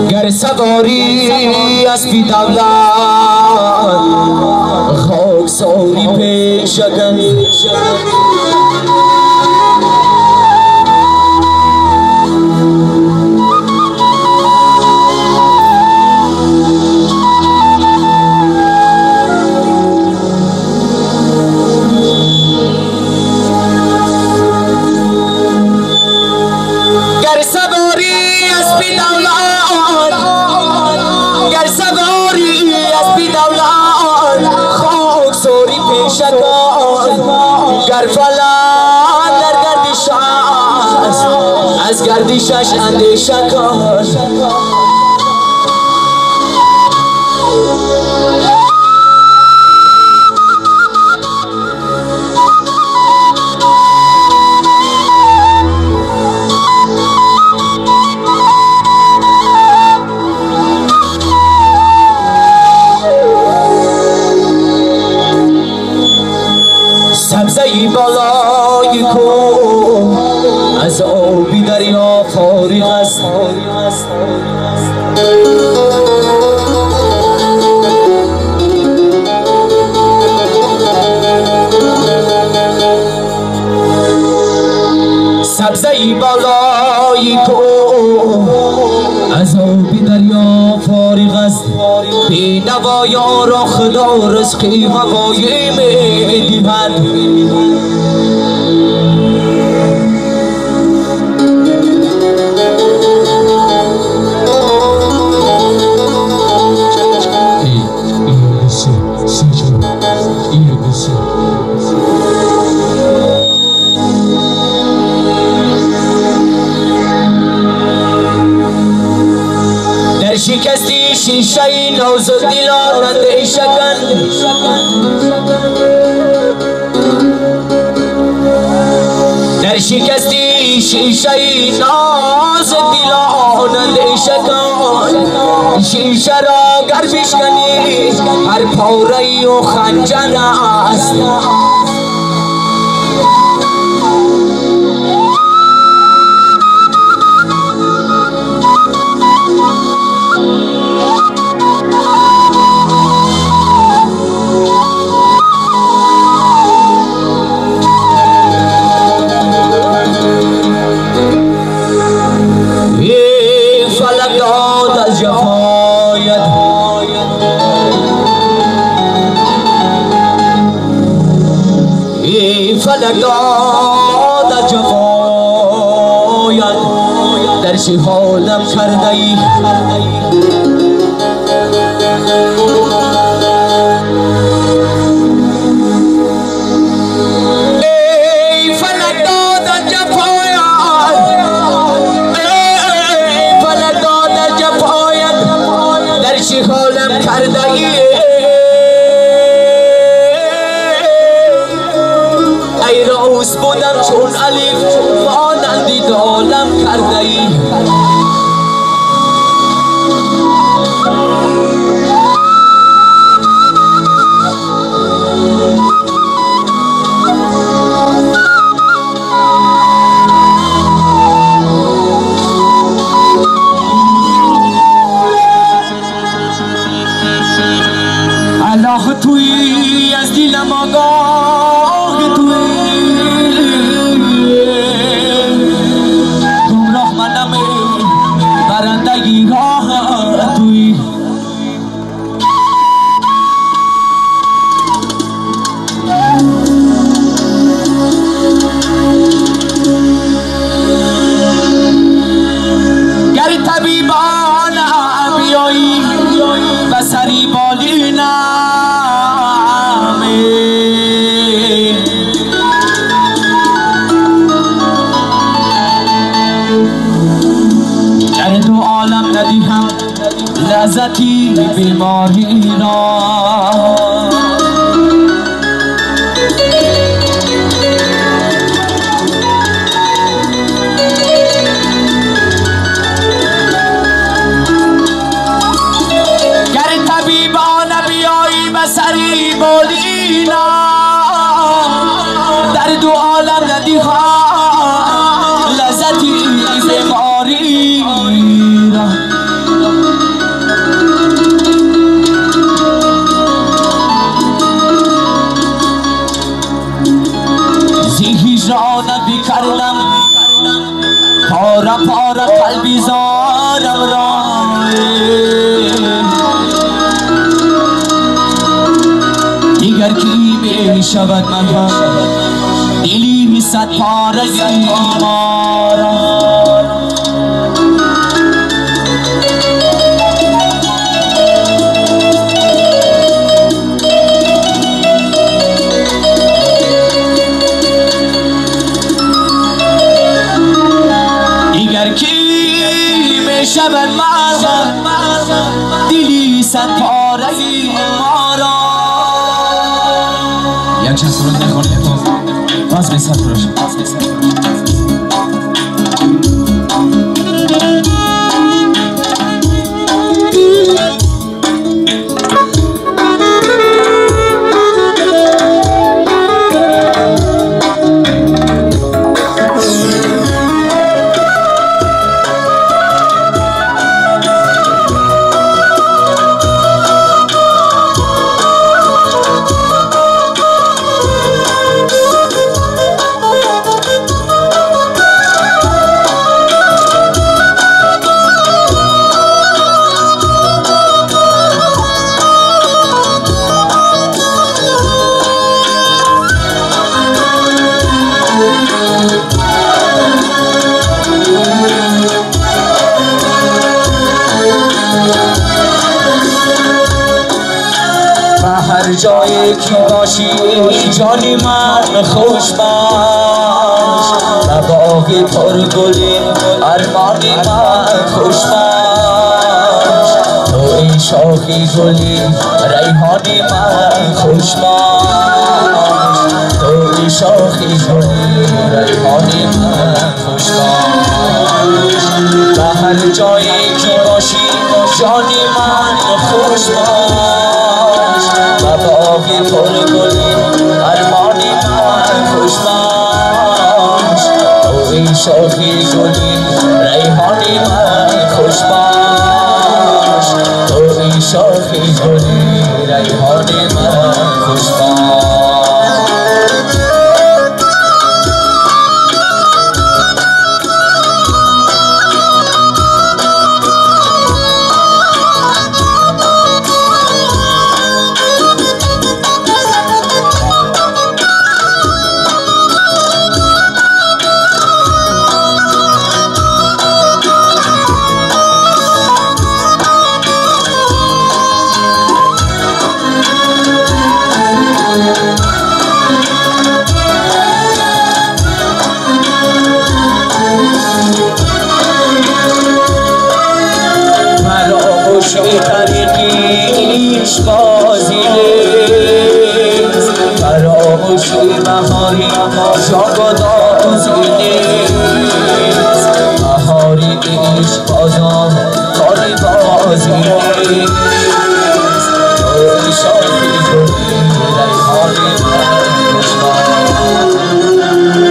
گر سواری اسبی دولت خاکساری پیشکن گر فلان در گردش است از گردشش اندیشه کن سبزه‌ی بالای کوه از آبی دریا فارغ است سبزه‌ی بالای کوه از آبی دریا فارغ است بی نوایا را خدا رزقی هوایی می دیود در شکستی شیشه نوز دلان اندیشه کن در شکستی شیشه نوز دلان اندیشه کن شیشه را گر بشکنی هر پاره و خنجر است فلک داد جفایت در شهادم کرده ای فلک داد جفایت فلک داد جفایت در شهادم کرده ای روز بودم چون الف مانندی دالم کرده ای الله توی از دلم آگاه توی برندگی راه توی گر طبیبان بیایی و سری بالی نمی ندیهم لذتی بیماری را گر طبیبان بیایی بسری بولینا در دو عالم ندیهم لذتی عادتی کردم پارا پارا قلبی زارم را دیگر کی می شود من هم دلی صد پاره مارا دیگر کی می شود من هم دلی صد پاره مارا یک چند سرود نخونیم تو باز بسد فروش هر جایی که باشی جانی من خوش باش و باغ پرگلی ارمانی من خوش باش تو این شاخی گلی ریحانی من خوش باش تو این شاخی گلی ریحانی من خوش باش و هر جایی که باشی جانی من خوش باش و باقی پرگلی ارمانی من خوش باش تو این شاخی گلی ریحانی من خوش باش تو این شاخی گلی ریحانی من خوش باش طریقیش بازی نیست فراموشی بهاری جاگدازی نیست بهاری عشق بازم کاری بازی نیست توی شاخی گلی ریحانی من خوش باش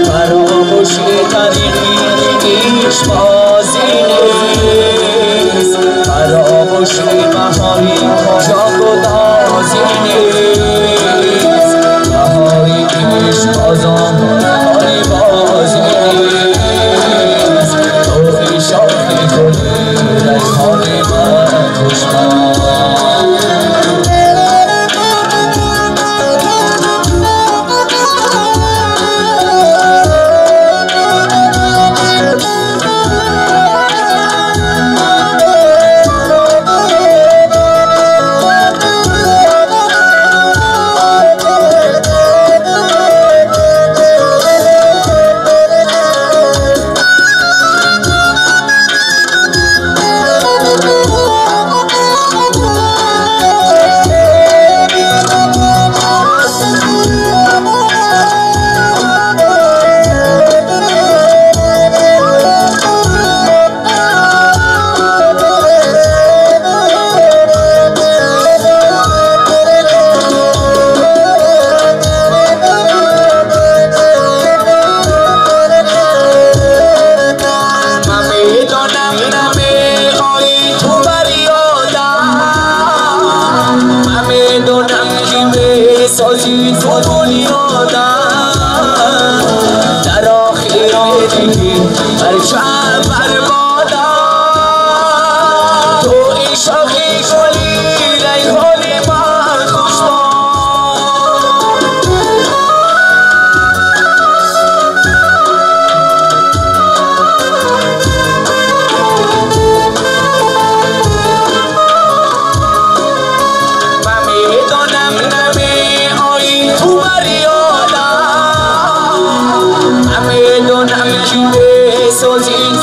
فراموشی طریقیش بازی نیست فراموشی بهاری جاگدازی نیست بهاری عشق بازم کاری بازی نیست توی شاخی گلی ریحانی من خوش باش بر شب بر بادا تو عشقی گلی ریحان من خوش سوزین